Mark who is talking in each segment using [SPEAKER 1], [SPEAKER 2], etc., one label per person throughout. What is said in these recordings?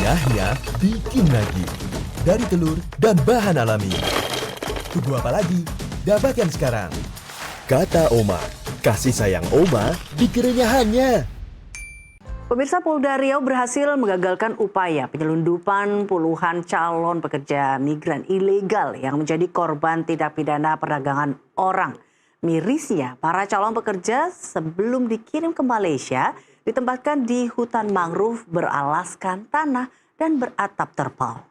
[SPEAKER 1] Renyahnya bikin nagih. Dari telur dan bahan alami. Tunggu apa lagi? Dapatkan sekarang. Kata Oma, kasih sayang Oma di kerenyahannya.
[SPEAKER 2] Pemirsa, Polda Riau berhasil menggagalkan upaya penyelundupan puluhan calon pekerja migran ilegal yang menjadi korban tindak pidana perdagangan orang. Mirisnya, para calon pekerja sebelum dikirim ke Malaysia ditempatkan di hutan mangrove beralaskan tanah dan beratap terpal.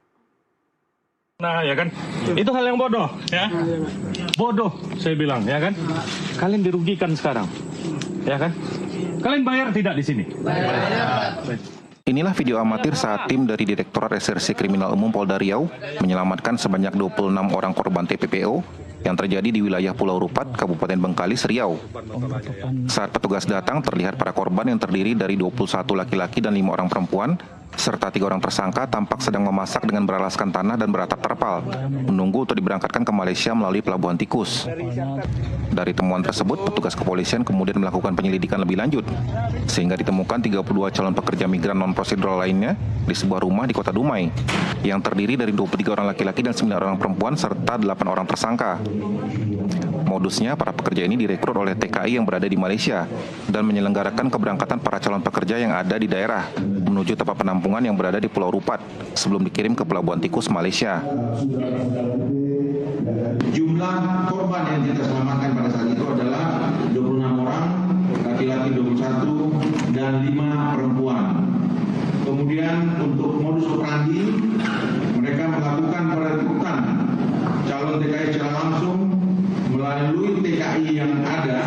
[SPEAKER 3] Nah, ya kan? Itu hal yang bodoh, ya. Bodoh, saya bilang, ya kan? Kalian dirugikan sekarang, ya kan? Kalian bayar tidak di sini? Bayar.
[SPEAKER 4] Inilah video amatir saat tim dari Direktorat Reserse Kriminal Umum Polda Riau menyelamatkan sebanyak 26 orang korban TPPO yang terjadi di wilayah Pulau Rupat, Kabupaten Bengkalis, Riau. Saat petugas datang, terlihat para korban yang terdiri dari 21 laki-laki dan 5 orang perempuan, serta 3 orang tersangka tampak sedang memasak dengan beralaskan tanah dan beratap terpal, menunggu untuk diberangkatkan ke Malaysia melalui Pelabuhan Tikus. Dari temuan tersebut, petugas kepolisian kemudian melakukan penyelidikan lebih lanjut, sehingga ditemukan 32 calon pekerja migran non-prosedural lainnya di sebuah rumah di Kota Dumai, yang terdiri dari 23 orang laki-laki dan 9 orang perempuan serta 8 orang tersangka. Modusnya, para pekerja ini direkrut oleh TKI yang berada di Malaysia dan menyelenggarakan keberangkatan para calon pekerja yang ada di daerah menuju tempat penampungan yang berada di Pulau Rupat sebelum dikirim ke Pelabuhan Tikus, Malaysia.
[SPEAKER 5] Jumlah korban yang kita selamatkan pada saat itu adalah 26 orang, laki-laki 21 dan 5 perempuan. Kemudian untuk modus operandi, mereka melakukan perekrutan calon TKI secara langsung melalui TKI yang ada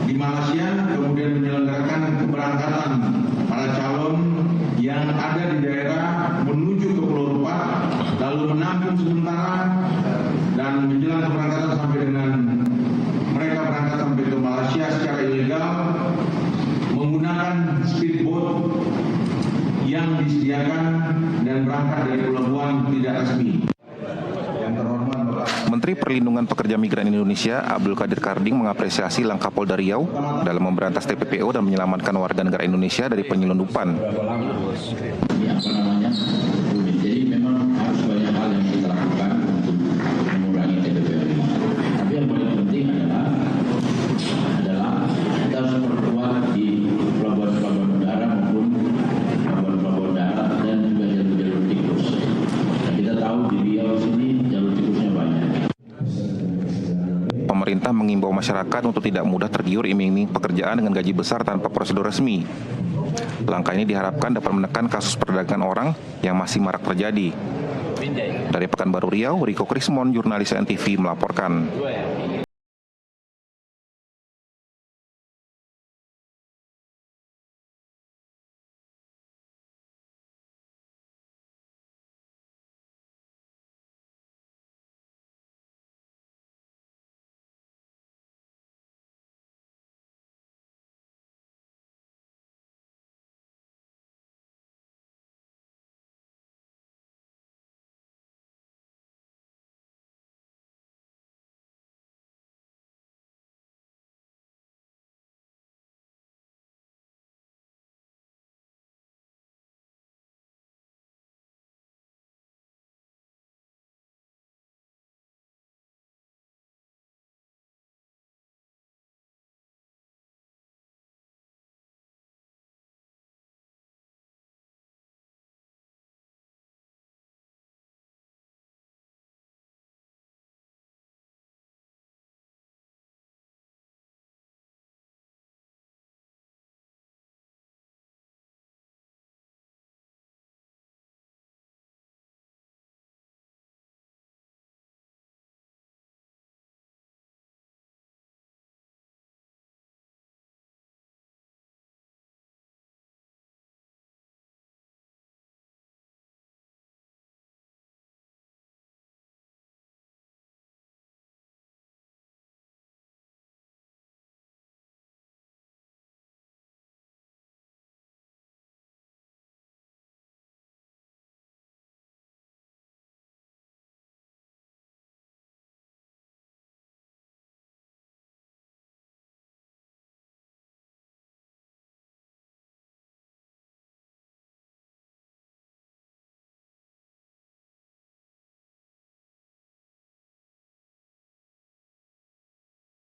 [SPEAKER 5] di Malaysia, kemudian menyelenggarakan keberangkatan para calon yang ada di daerah menuju ke Pulau Rupat, lalu menampung sementara dan menjelang keberangkatan sampai dengan mereka berangkat sampai ke Malaysia secara ilegal menggunakan speedboat yang disediakan dan berangkat dari pelabuhan tidak resmi.
[SPEAKER 4] Menteri Perlindungan Pekerja Migran Indonesia Abdul Qadir Karding mengapresiasi langkah Polda Riau dalam memberantas TPPO dan menyelamatkan warga negara Indonesia dari penyelundupan.
[SPEAKER 6] Jadi memang harus banyak hal yang kita lakukan untuk mengurangi TPPO ini. Tapi yang paling penting adalah kita harus memperkuat di pelabuhan-pelabuhan udara maupun pelabuhan-pelabuhan darat dan juga jalur-jalur tikus. Nah, kita tahu di Riau sini jalur tikusnya banyak.
[SPEAKER 4] Pemerintah mengimbau masyarakat untuk tidak mudah tergiur iming-iming pekerjaan dengan gaji besar tanpa prosedur resmi. Langkah ini diharapkan dapat menekan kasus perdagangan orang yang masih marak terjadi. Dari Pekanbaru Riau, Riko Krismon, jurnalis NTV melaporkan.